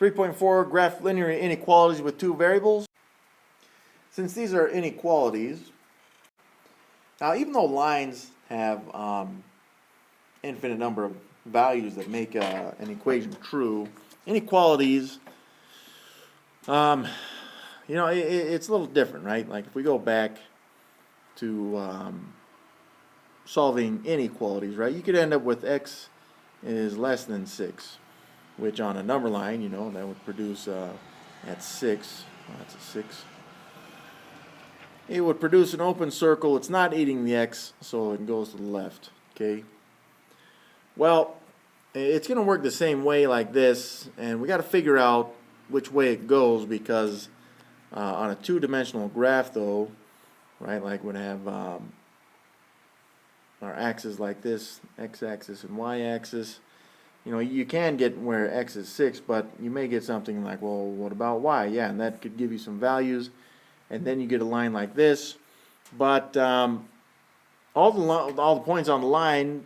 3.4, graph linear inequalities with two variables. Since these are inequalities, now even though lines have infinite number of values that make an equation true, inequalities, it's a little different, right? Like if we go back to solving inequalities, right, you could end up with x is less than 6, which on a number line, that would produce at 6, that's a 6. It would produce an open circle. It's not eating the x, so it goes to the left, okay? Well, it's going to work the same way like this, and we got to figure out which way it goes, because on a two-dimensional graph, though, right, like we'd have our axes like this, x-axis and y-axis. You can get where x is 6, but you may get something like, well, what about y? Yeah, and that could give you some values, and then you get a line like this. But all the points on the line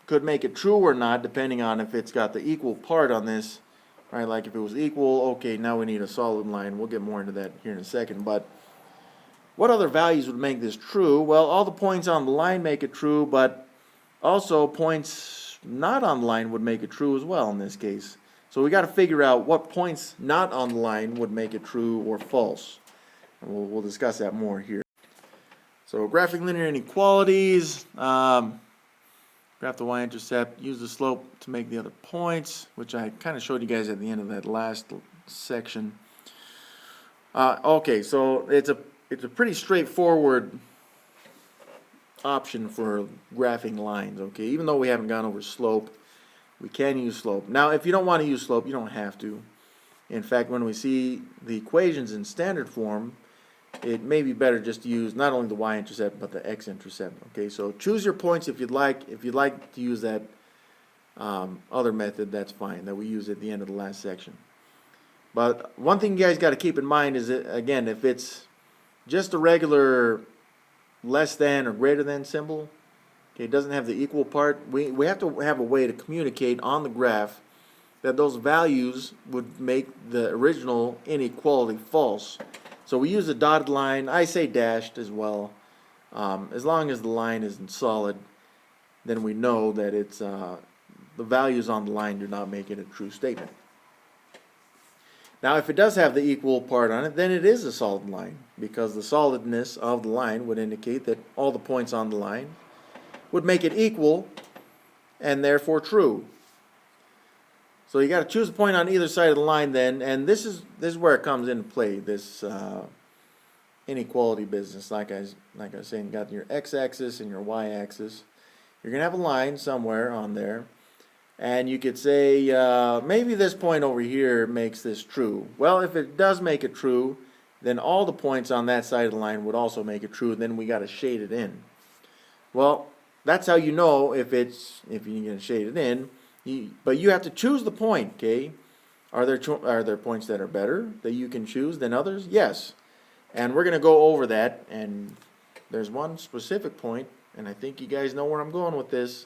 could make it true or not, depending on if it's got the equal part on this, right? Like if it was equal, okay, now we need a solid line. We'll get more into that here in a second. But what other values would make this true? Well, all the points on the line make it true, but also points not on the line would make it true as well in this case. So we got to figure out what points not on the line would make it true or false. And we'll discuss that more here. So graphing linear inequalities, graph the y-intercept, use the slope to make the other points, which I kind of showed you guys at the end of that last section. Okay, so it's a pretty straightforward option for graphing lines, okay? Even though we haven't gone over slope, we can use slope. Now, if you don't want to use slope, you don't have to. In fact, when we see the equations in standard form, it may be better just to use not only the y-intercept but the x-intercept. Okay, so choose your points if you'd like. If you'd like to use that other method, that's fine, that we use at the end of the last section. But one thing you guys got to keep in mind is that, again, if it's just a regular less than or greater than symbol, okay, it doesn't have the equal part, we have to have a way to communicate on the graph that those values would make the original inequality false. So we use a dotted line. I say dashed as well. As long as the line isn't solid, then we know that it's the values on the line do not make it a true statement. Now, if it does have the equal part on it, then it is a solid line, because the solidness of the line would indicate that all the points on the line would make it equal and therefore true. So you got to choose a point on either side of the line then, and this is where it comes into play, this inequality business. Like I was saying, you got your x-axis and your y-axis. You're going to have a line somewhere on there, and you could say maybe this point over here makes this true. Well, if it does make it true, then all the points on that side of the line would also make it true. Then we got to shade it in. Well, that's how you know if you're going to shade it in. But you have to choose the point, okay? Are there points that are better that you can choose than others? Yes. And we're going to go over that, and there's one specific point, and I think you guys know where I'm going with this,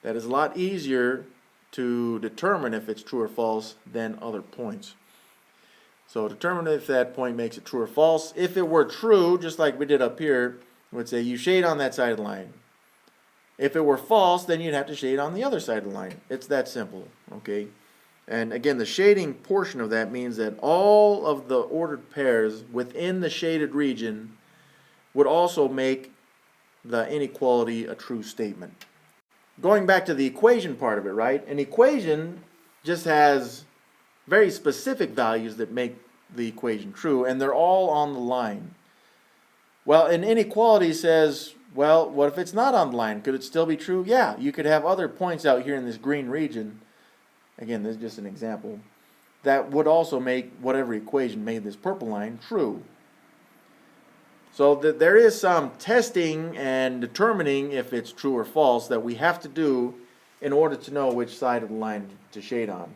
that is a lot easier to determine if it's true or false than other points. So determine if that point makes it true or false. If it were true, just like we did up here, we would say you shade on that side of the line. If it were false, then you'd have to shade on the other side of the line. It's that simple, okay? And again, the shading portion of that means that all of the ordered pairs within the shaded region would also make the inequality a true statement. Going back to the equation part of it, right? An equation just has very specific values that make the equation true, and they're all on the line. Well, an inequality says, well, what if it's not on the line? Could it still be true? Yeah, you could have other points out here in this green region. Again, this is just an example. That would also make whatever equation made this purple line true. So there is some testing and determining if it's true or false that we have to do in order to know which side of the line to shade on.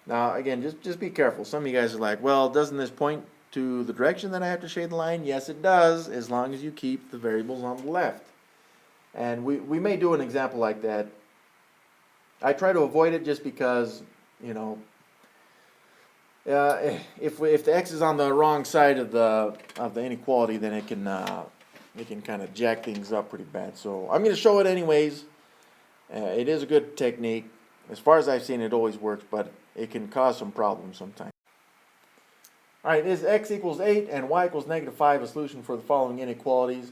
Now, again, just be careful. Some of you guys are like, well, doesn't this point to the direction that I have to shade the line? Yes, it does, as long as you keep the variables on the left. And we may do an example like that. I try to avoid it just because, if the x is on the wrong side of the inequality, then it can kind of jack things up pretty bad. So I'm going to show it anyways. It is a good technique. As far as I've seen, it always works, but it can cause some problems sometimes. All right, is x equals 8 and y equals -5 a solution for the following inequalities?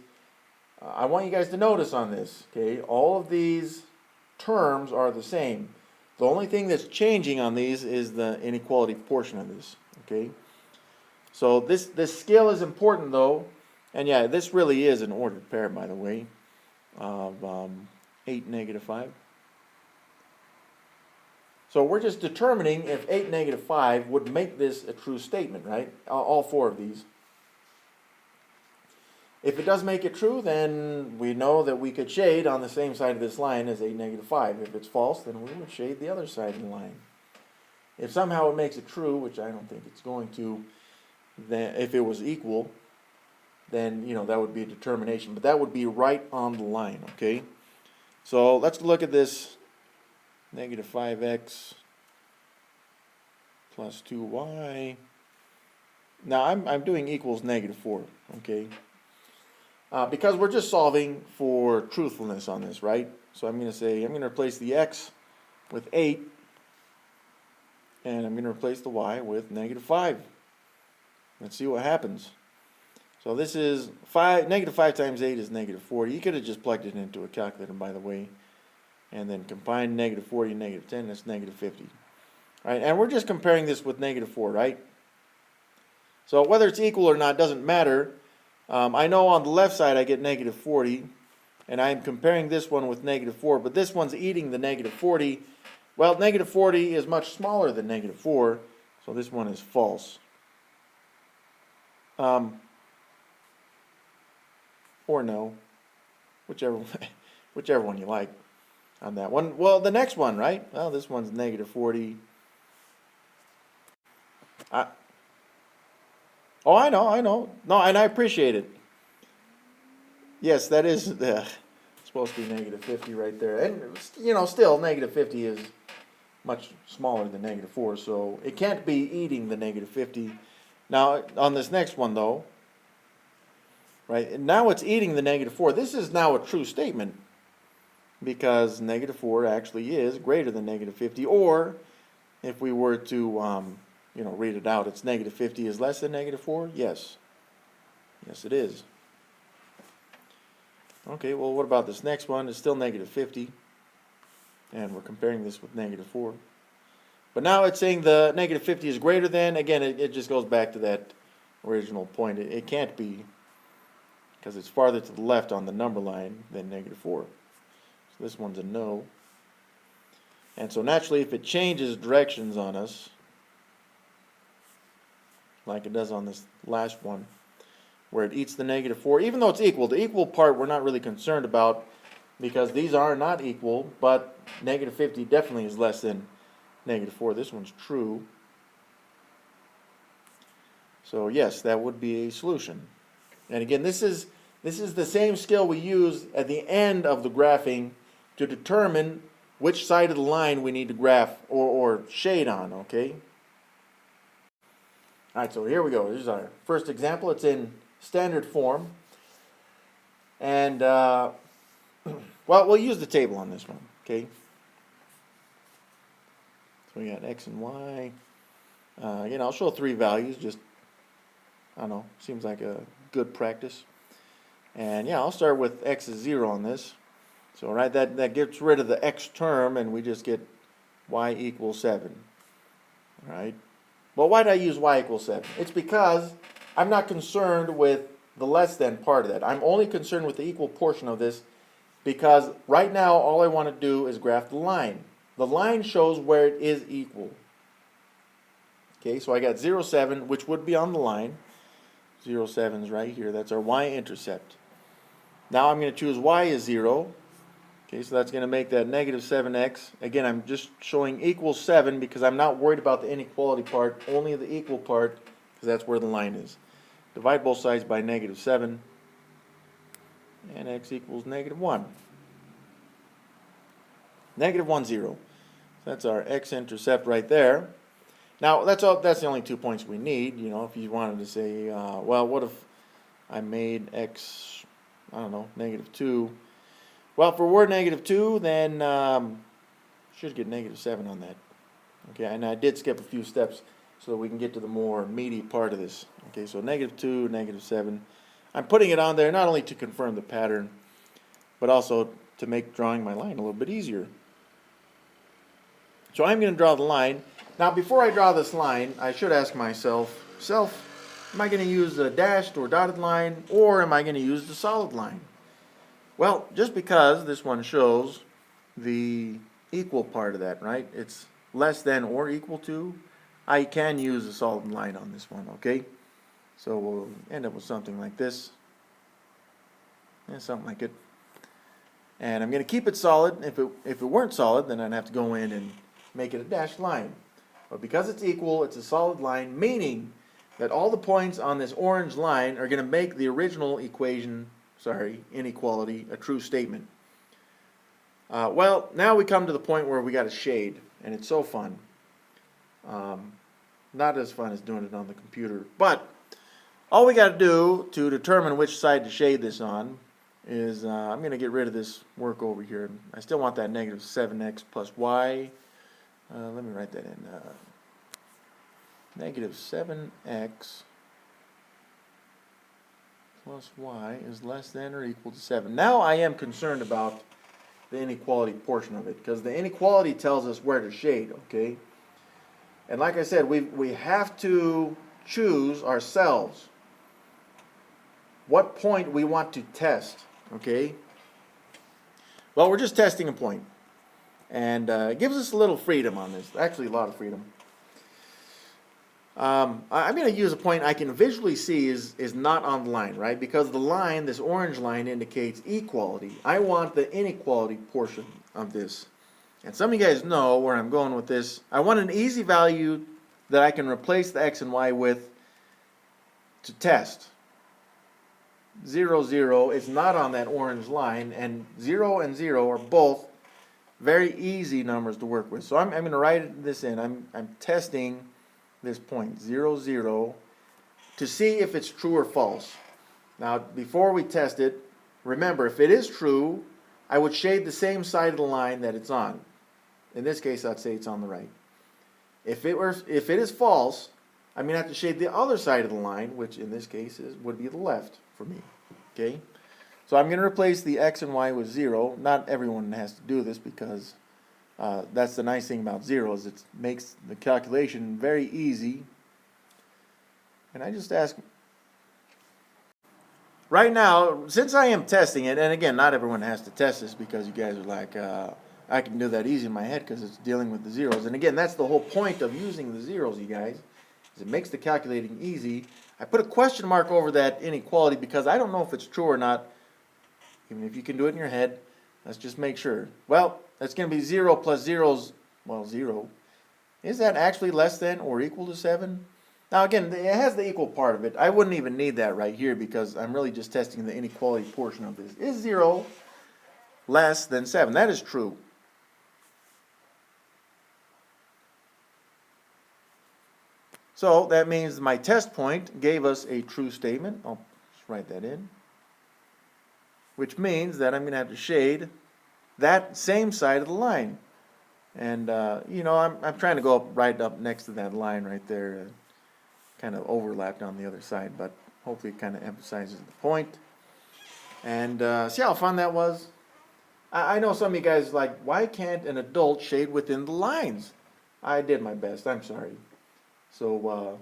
I want you guys to notice on this, okay? All of these terms are the same. The only thing that's changing on these is the inequality portion of this, okay? So this scale is important though, and yeah, this really is an ordered pair, by the way, of 8, -5. So we're just determining if 8, -5 would make this a true statement, right? All four of these. If it does make it true, then we know that we could shade on the same side of this line as 8, -5. If it's false, then we would shade the other side of the line. If somehow it makes it true, which I don't think it's going to, then if it was equal, then that would be a determination. But that would be right on the line, okay? So let's look at this. -5x plus 2y. Now I'm doing equals -4, okay? Because we're just solving for truthfulness on this, right? So I'm going to replace the x with 8, and I'm going to replace the y with -5. Let's see what happens. So this is -5 times 8 is -40. You could have just plugged it into a calculator, by the way, and then combine -40 and -10, that's -50. All right, and we're just comparing this with -4, right? So whether it's equal or not doesn't matter. I know on the left side I get -40, and I'm comparing this one with -4, but this one's eating the -40. Well, -40 is much smaller than -4, so this one is false. Or no, whichever one you like on that one. Well, the next one, right? Well, this one's -40. Oh, I know. No, and I appreciate it. Yes, that is supposed to be -50 right there. And, still, -50 is much smaller than -4, so it can't be eating the -50. Now, on this next one, though, right, now it's eating the -4. This is now a true statement because -4 actually is greater than -50, or if we were to read it out, it's -50 is less than -4? Yes. Yes, it is. Okay, well, what about this next one? It's still -50, and we're comparing this with -4. But now it's saying the -50 is greater than. Again, it just goes back to that original point. It can't be, because it's farther to the left on the number line than -4. So this one's a no. And so naturally, if it changes directions on us, like it does on this last one, where it eats the -4, even though it's equal, the equal part we're not really concerned about because these are not equal, but -50 definitely is less than -4. This one's true. So yes, that would be a solution. And again, this is the same skill we use at the end of the graphing to determine which side of the line we need to graph or shade on, okay? All right, so here we go. This is our first example. It's in standard form. And, well, we'll use the table on this one, okay? So we got x and y. I'll show 3 values, just, I don't know, seems like a good practice. And yeah, I'll start with x is 0 on this. So, right, that gets rid of the x term, and we just get y equals 7. All right? Well, why did I use y equals 7? It's because I'm not concerned with the less than part of that. I'm only concerned with the equal portion of this because right now all I want to do is graph the line. The line shows where it is equal. Okay, so I got 0, 7, which would be on the line. 0, 7 is right here. That's our y-intercept. Now I'm going to choose y is 0. Okay, so that's going to make that -7x. Again, I'm just showing equals 7 because I'm not worried about the inequality part, only the equal part, because that's where the line is. Divide both sides by -7, and x equals -1. -1, 0. So that's our x-intercept right there. Now, that's the only 2 points we need. You know, if you wanted to say, well, what if I made x, I don't know, -2. Well, if we're -2, then should get -7 on that. Okay, and I did skip a few steps so that we can get to the more meaty part of this. Okay, so -2, -7. I'm putting it on there not only to confirm the pattern, but also to make drawing my line a little bit easier. So I'm going to draw the line. Now, before I draw this line, I should ask myself, am I going to use a dashed or dotted line, or am I going to use the solid line? Well, just because this one shows the equal part of that, right? It's less than or equal to, I can use a solid line on this one, okay? So we'll end up with something like this. Yeah, something like it. And I'm going to keep it solid. If it weren't solid, then I'd have to go in and make it a dashed line. But because it's equal, it's a solid line, meaning that all the points on this orange line are going to make the original inequality, a true statement. Well, now we come to the point where we got a shade, and it's so fun. Not as fun as doing it on the computer, but all we got to do to determine which side to shade this on is I'm going to get rid of this work over here. I still want that -7x plus y. Let me write that in. -7x plus y is less than or equal to 7. Now I am concerned about the inequality portion of it, because the inequality tells us where to shade, okay? And like I said, we have to choose ourselves what point we want to test, okay? Well, we're just testing a point. And it gives us a little freedom on this, actually a lot of freedom. I'm going to use a point I can visually see is not on the line, right? Because the line, this orange line, indicates equality. I want the inequality portion of this. And some of you guys know where I'm going with this. I want an easy value that I can replace the x and y with to test. 0, 0 is not on that orange line, and 0 and 0 are both very easy numbers to work with. So I'm going to write this in. I'm testing this point, 0, 0, to see if it's true or false. Now, before we test it, remember, if it is true, I would shade the same side of the line that it's on. In this case, I'd say it's on the right. If it is false, I'm going to have to shade the other side of the line, which in this case would be the left for me. Okay? So I'm going to replace the x and y with 0. Not everyone has to do this, because that's the nice thing about 0 is it makes the calculation very easy. And I just ask, right now, since I am testing it, and again, not everyone has to test this, because you guys are like, I can do that easy in my head because it's dealing with the zeros. And again, that's the whole point of using the zeros, you guys, is it makes the calculating easy. I put a question mark over that inequality because I don't know if it's true or not. Even if you can do it in your head, let's just make sure. Well, that's going to be 0 plus 0's, well, 0. Is that actually less than or equal to 7? Now again, it has the equal part of it. I wouldn't even need that right here, because I'm really just testing the inequality portion of this. Is 0 less than 7? That is true. So that means my test point gave us a true statement. I'll just write that in. Which means that I'm going to have to shade that same side of the line. And, you know, I'm trying to go right up next to that line right there. Kind of overlapped on the other side, but hopefully it kind of emphasizes the point. And see how fun that was? I know some of you guys are like, why can't an adult shade within the lines? I did my best. I'm sorry. So,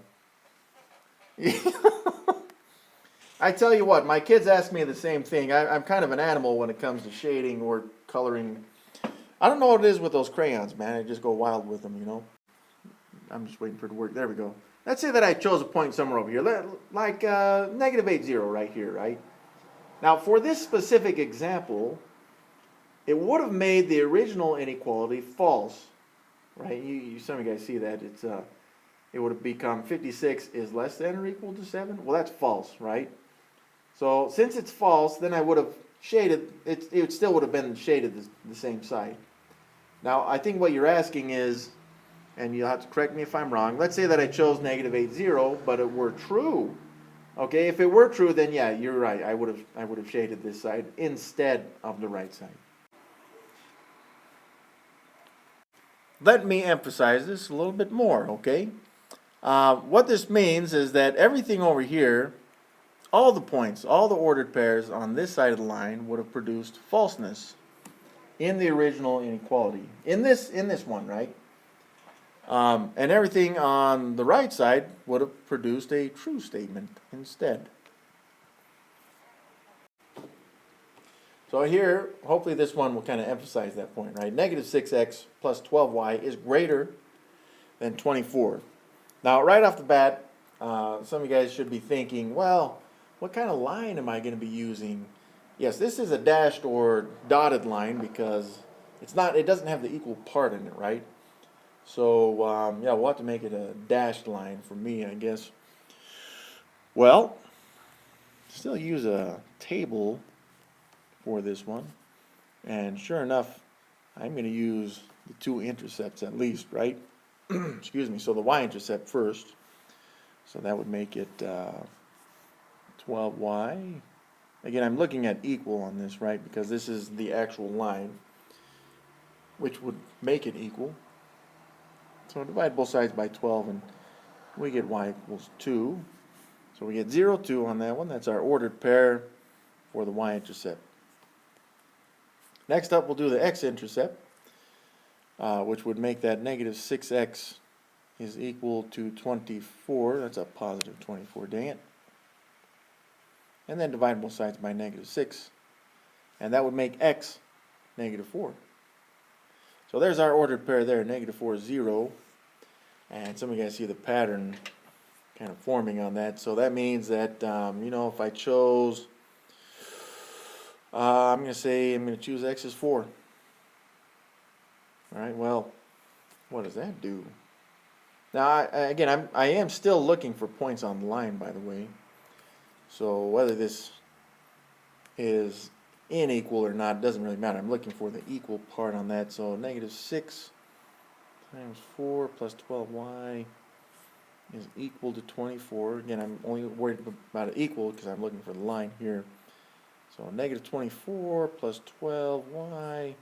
I tell you what, my kids ask me the same thing. I'm kind of an animal when it comes to shading or coloring. I don't know what it is with those crayons, man. I just go wild with them, you know. I'm just waiting for it to work. There we go. Let's say that I chose a point somewhere over here, like -8, 0 right here, right? Now, for this specific example, it would have made the original inequality false, right? Some of you guys see that. It would have become 56 is less than or equal to 7. Well, that's false, right? So since it's false, then I would have shaded, it still would have been shaded the same side. Now, I think what you're asking is, and you'll have to correct me if I'm wrong. Let's say that I chose negative 8, 0, but it were true. Okay, if it were true, then yeah, you're right. I would have shaded this side instead of the right side. Let me emphasize this a little bit more, okay? What this means is that everything over here, all the points, all the ordered pairs on this side of the line would have produced falseness in the original inequality. In this one, right? And everything on the right side would have produced a true statement instead. So here, hopefully this one will kind of emphasize that point, right? Negative 6x plus 12y is greater than 24. Now, right off the bat, some of you guys should be thinking, well, what kind of line am I going to be using? Yes, this is a dashed or dotted line because it doesn't have the equal part in it, right? So, yeah, we'll have to make it a dashed line for me, I guess. Well, still use a table for this one. And sure enough, I'm going to use the two intercepts at least, right? Excuse me. So the y-intercept first. So that would make it 12y. Again, I'm looking at equal on this, right? Because this is the actual line, which would make it equal. So divide both sides by 12, and we get y equals 2. So we get 0, 2 on that one. That's our ordered pair for the y-intercept. Next up, we'll do the x-intercept, which would make that negative 6x is equal to 24. That's a positive 24, dang it. And then divide both sides by negative 6. And that would make x negative 4. So there's our ordered pair there, negative 4, 0. And some of you guys see the pattern kind of forming on that. So that means that, if I chose, I'm going to choose x as 4. All right, well, what does that do? Now, I am still looking for points on the line, by the way. So whether this is unequal or not doesn't really matter. I'm looking for the equal part on that. So negative 6 times 4 plus 12y is equal to 24. Again, I'm only worried about it equal because I'm looking for the line here. So negative 24 plus 12y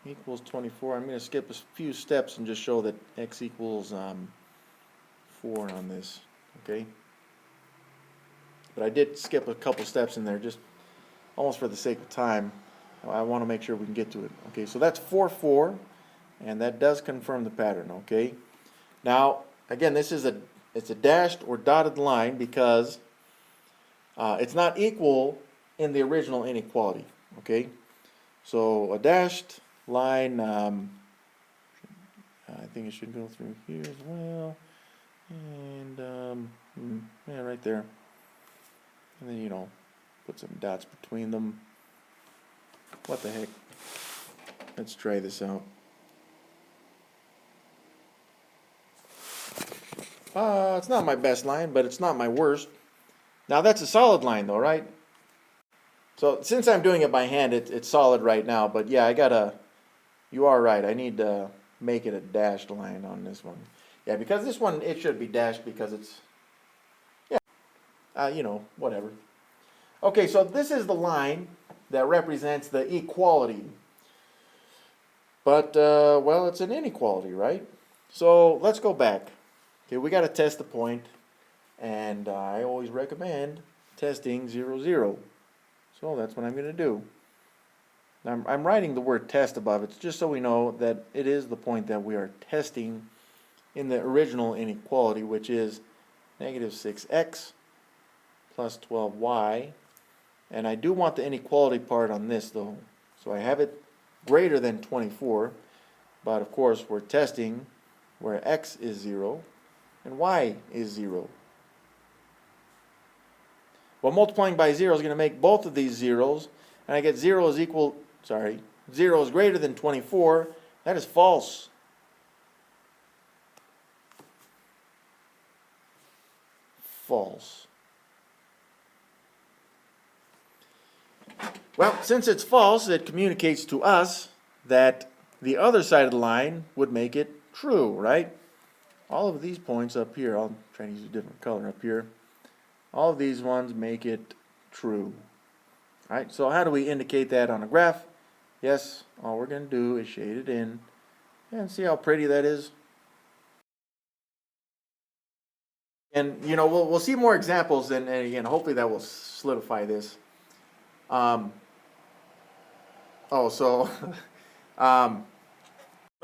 equals 24. I'm going to skip a few steps and just show that x equals 4 on this. Okay? But I did skip a couple steps in there just almost for the sake of time. I want to make sure we can get to it. Okay, so that's 4, 4, and that does confirm the pattern. Okay, now again, it's a dashed or dotted line because it's not equal in the original inequality. Okay, so a dashed line, I think it should go through here as well, and yeah, right there. And then, put some dots between them. What the heck? Let's try this out. It's not my best line, but it's not my worst. Now that's a solid line though, right? So since I'm doing it by hand, it's solid right now. But yeah, you are right. I need to make it a dashed line on this one. Yeah, because this one, it should be dashed because it's, whatever. Okay, so this is the line that represents the equality. But, well, it's an inequality, right? So let's go back. Okay, we got to test the point, and I always recommend testing 0, 0. So that's what I'm going to do. I'm writing the word test above it just so we know that it is the point that we are testing in the original inequality, which is negative 6x plus 12y. And I do want the inequality part on this though. So I have it greater than 24, but of course we're testing where x is 0 and y is 0. Well, multiplying by 0 is going to make both of these zeros, and I get 0 is greater than 24. That is false. False. Well, since it's false, it communicates to us that the other side of the line would make it true, right? all of these points up here, I'll try to use a different color up here, all of these ones make it true. Alright, so how do we indicate that on a graph? Yes, all we're going to do is shade it in, and see how pretty that is? And you know, we'll see more examples, and again, hopefully that will solidify this. But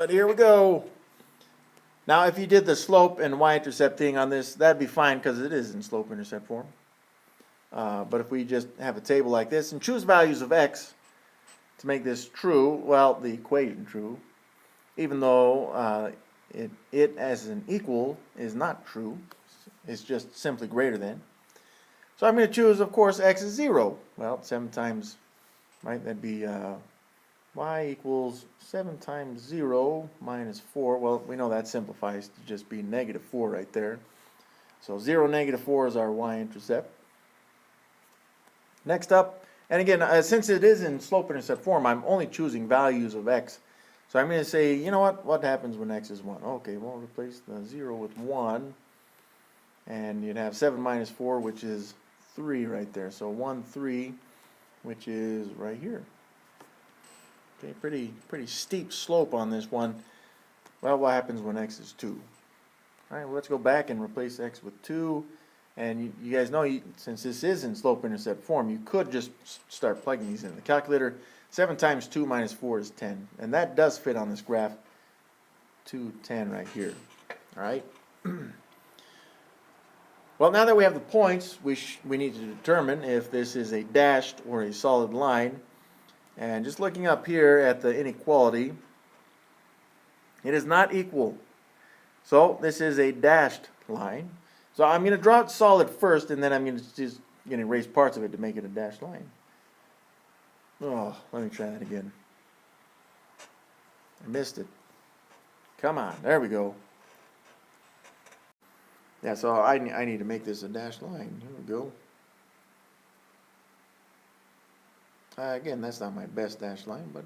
here we go. Now, if you did the slope and y-intercept thing on this, that'd be fine because it is in slope-intercept form. But if we just have a table like this and choose values of x to make this true, well, the equation true, even though it as an equal is not true, it's just simply greater than. So I'm going to choose, of course, x is 0. Well, 7 times, right, that'd be y equals 7 times 0 minus 4. Well, we know that simplifies to just be negative 4 right there. So 0, negative 4 is our y-intercept. Next up, and again, since it is in slope-intercept form, I'm only choosing values of x. So I'm going to say, you know what happens when x is 1? Okay, well, replace the 0 with 1. And you'd have 7 minus 4, which is 3 right there. So 1, 3, which is right here. Okay, pretty steep slope on this one. Well, what happens when x is 2? All right, well, let's go back and replace x with 2. And you guys know, since this is in slope-intercept form, you could just start plugging these in the calculator. 7 times 2 minus 4 is 10. And that does fit on this graph. 2, 10 right here. All right. Well, now that we have the points, we need to determine if this is a dashed or a solid line. And just looking up here at the inequality, it is not equal. So this is a dashed line. So I'm going to draw it solid first, and then I'm going to erase parts of it to make it a dashed line. Oh, let me try that again. I missed it. Come on, there we go. Yeah, so I need to make this a dashed line. Here we go. Again, that's not my best dashed line, but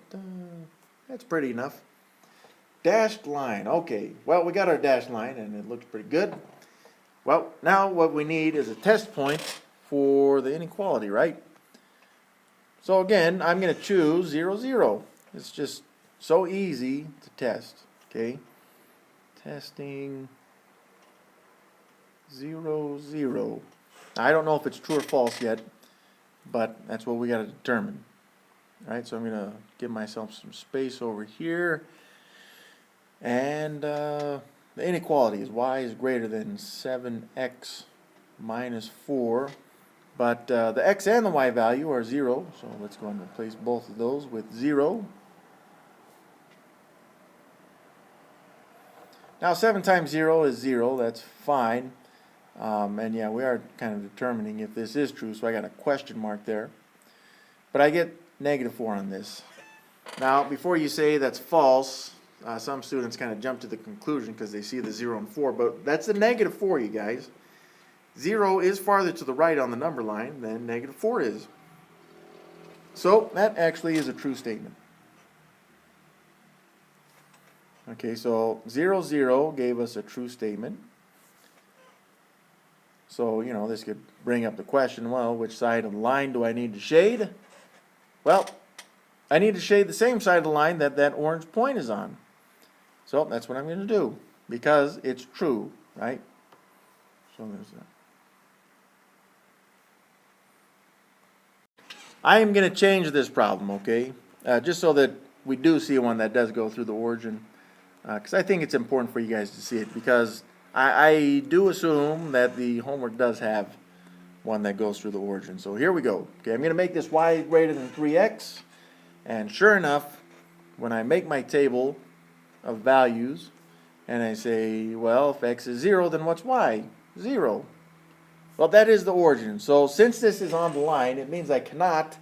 that's pretty enough. Dashed line. Okay, well, we got our dashed line, and it looks pretty good. Well, now what we need is a test point for the inequality, right? So again, I'm going to choose 0, 0. It's just so easy to test, okay? Testing 0, 0. Now, I don't know if it's true or false yet, but that's what we got to determine. All right, so I'm going to give myself some space over here. And the inequality is y is greater than 7x minus 4. But the x and the y value are 0. So let's go and replace both of those with 0. Now 7 times 0 is 0. That's fine. And yeah, we are kind of determining if this is true. So I got a question mark there. But I get negative 4 on this. Now, before you say that's false, some students kind of jump to the conclusion because they see the 0 and 4, but that's a negative 4, you guys. 0 is farther to the right on the number line than negative 4 is. So that actually is a true statement. Okay, so 0, 0 gave us a true statement. So, you know, this could bring up the question, well, which side of the line do I need to shade? Well, I need to shade the same side of the line that that orange point is on. So that's what I'm going to do, because it's true, right? So there's that. I am going to change this problem, okay? Just so that we do see one that does go through the origin. Because I think it's important for you guys to see it, because I do assume that the homework does have one that goes through the origin. So here we go. Okay, I'm going to make this y greater than 3x. And sure enough, when I make my table of values, and I say, well, if x is 0, then what's y? 0. Well, that is the origin. So since this is on the line, it means I cannot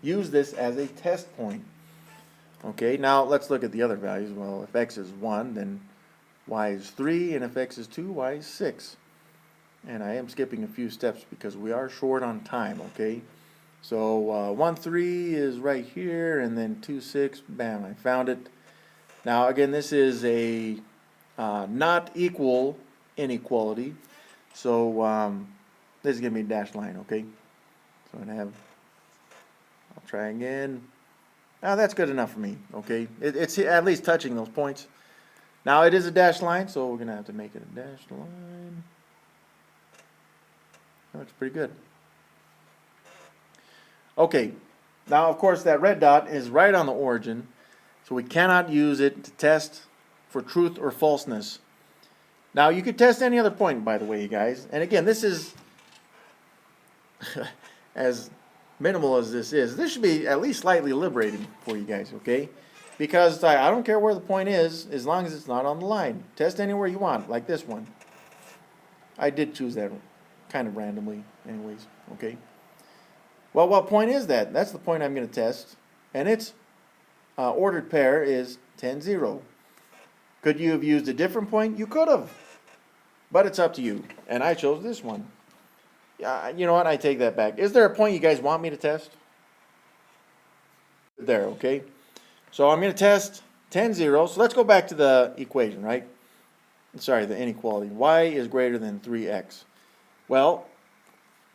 use this as a test point. Okay, now let's look at the other values. Well, if x is 1, then y is 3, and if x is 2, y is 6. And I am skipping a few steps because we are short on time, okay? So 1, 3 is right here, and then 2, 6, bam, I found it. Now, again, this is a not equal inequality. So this is going to be a dashed line, okay? So I'm going to have, I'll try again. Now that's good enough for me, okay? It's at least touching those points. Now it is a dashed line, so we're going to have to make it a dashed line. That looks pretty good. Okay, now of course that red dot is right on the origin, so we cannot use it to test for truth or falseness. Now you could test any other point, by the way, you guys. And again, this is as minimal as this is. This should be at least slightly liberating for you guys, okay? Because I don't care where the point is, as long as it's not on the line. Test anywhere you want, like this one. I did choose that kind of randomly anyways, okay? Well, what point is that? That's the point I'm going to test. And its ordered pair is 10, 0. Could you have used a different point? You could have. But it's up to you. And I chose this one. Yeah, you know what? I take that back. Is there a point you guys want me to test? There, okay? So I'm going to test 10, 0. So let's go back to the equation, right? Sorry, the inequality. Y is greater than 3x. Well,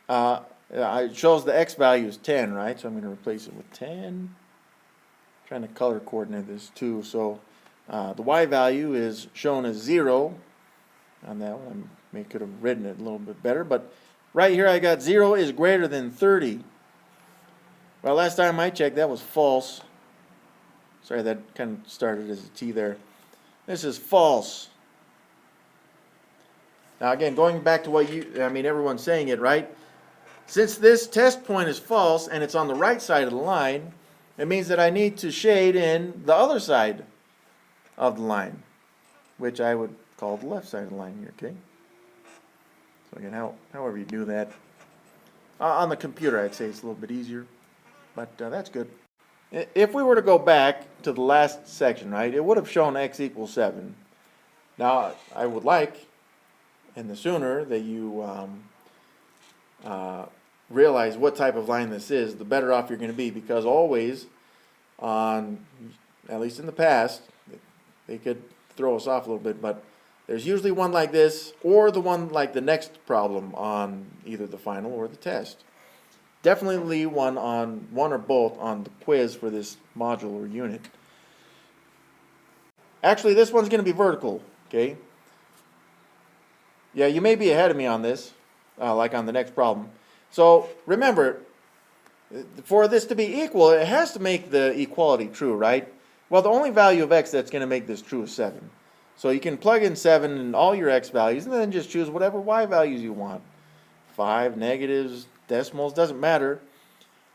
it shows the x value is 10, right? So I'm going to replace it with 10. I'm trying to color coordinate this too. So the y value is shown as 0 on that one. I could have written it a little bit better, but right here I got 0 is greater than 30. Well, last time I checked, that was false. Sorry, that kind of started as a T there. This is false. Now again, going back to what everyone's saying it, right? Since this test point is false and it's on the right side of the line, it means that I need to shade in the other side of the line, which I would call the left side of the line here, okay? So again, however you do that. On the computer, I'd say it's a little bit easier, but that's good. If we were to go back to the last section, right, it would have shown x equals 7. Now, I would like, and the sooner that you realize what type of line this is, the better off you're going to be, because always, at least in the past, they could throw us off a little bit, but there's usually one like this, or the one like the next problem on either the final or the test. Definitely one or both on the quiz for this module or unit. Actually, this one's going to be vertical, okay? Yeah, you may be ahead of me on this, like on the next problem. So remember, for this to be equal, it has to make the equality true, right? Well, the only value of x that's going to make this true is 7. So you can plug in 7 in all your x values and then just choose whatever y values you want. 5, negatives, decimals, doesn't matter.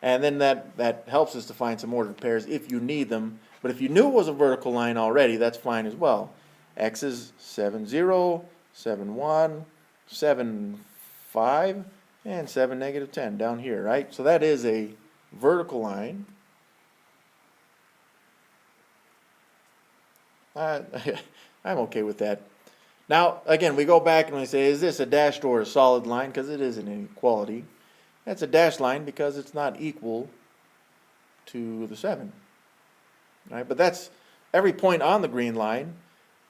And then that helps us to find some ordered pairs if you need them. But if you knew it was a vertical line already, that's fine as well. X is 7, 0, 7, 1, 7, 5, and 7, negative 10 down here, right? So that is a vertical line. I'm okay with that. Now, again, we go back and we say, is this a dashed or a solid line? Because it is an inequality. That's a dashed line because it's not equal to the 7. Right? But that's every point on the green line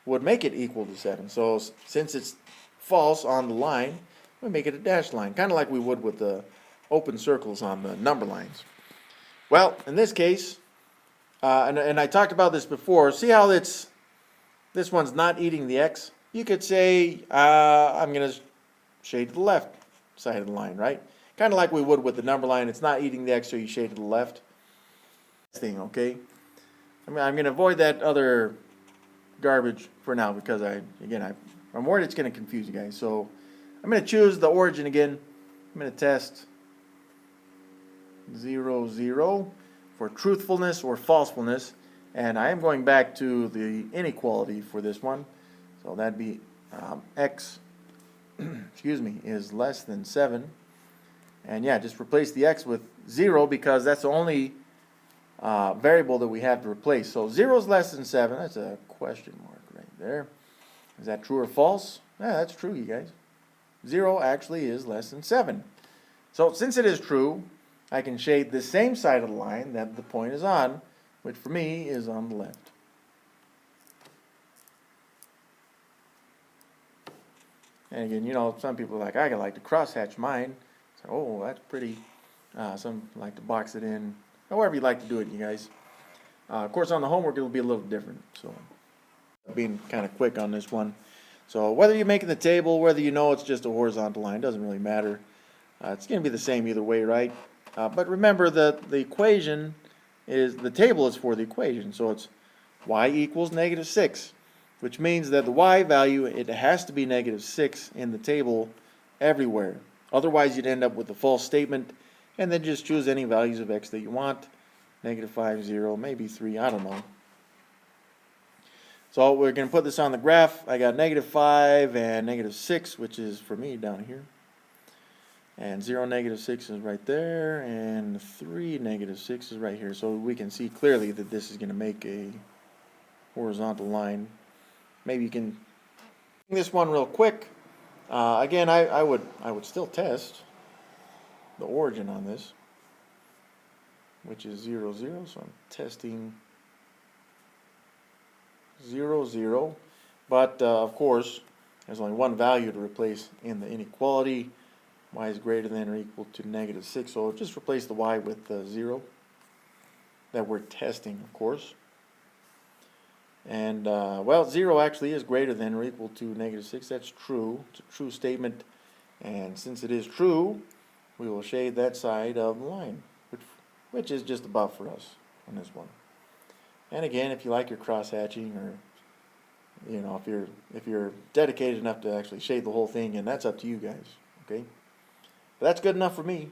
would make it equal to 7. So since it's false on the line, we make it a dashed line, kind of like we would with the open circles on the number lines. Well, in this case, and I talked about this before, see how this one's not eating the x? You could say, I'm going to shade to the left side of the line, right? Kind of like we would with the number line. It's not eating the x, so you shade to the left. Thing, okay? I'm going to avoid that other garbage for now because I'm worried it's going to confuse you guys. So I'm going to choose the origin again. I'm going to test 0, 0 for truthfulness or falsefulness. And I am going back to the inequality for this one. So that'd be x is less than 7. And yeah, just replace the x with 0 because that's the only variable that we have to replace. So 0 is less than 7. That's a question mark right there. Is that true or false? Yeah, that's true, you guys. 0 actually is less than 7. So since it is true, I can shade the same side of the line that the point is on, which for me is on the left. And again, you know, some people are like, I like to cross-hatch mine. So, oh, that's pretty. Some like to box it in. However you like to do it, you guys. Of course, on the homework, it'll be a little different. So, being kind of quick on this one. So, whether you're making the table, whether you know it's just a horizontal line, doesn't really matter. It's going to be the same either way, right? But remember that the equation is, the table is for the equation. So, it's y equals negative 6, which means that the y value, it has to be negative 6 in the table everywhere. Otherwise, you'd end up with a false statement, and then just choose any values of x that you want. Negative 5, 0, maybe 3, I don't know. So we're going to put this on the graph. I got negative 5 and negative 6, which is for me down here. And 0, negative 6 is right there, and 3, negative 6 is right here. So we can see clearly that this is going to make a horizontal line. Maybe you can do this one real quick. Again, I would still test the origin on this, which is 0, 0. So I'm testing 0, 0. But of course, there's only one value to replace in the inequality. Y is greater than or equal to negative 6. So just replace the y with 0 that we're testing, of course. And, well, 0 actually is greater than or equal to negative 6. That's true. It's a true statement. And since it is true, we will shade that side of the line, which is just about for us on this one. And again, if you like your cross-hatching, or, you know, if you're dedicated enough to actually shade the whole thing, and that's up to you guys, okay? But that's good enough for me.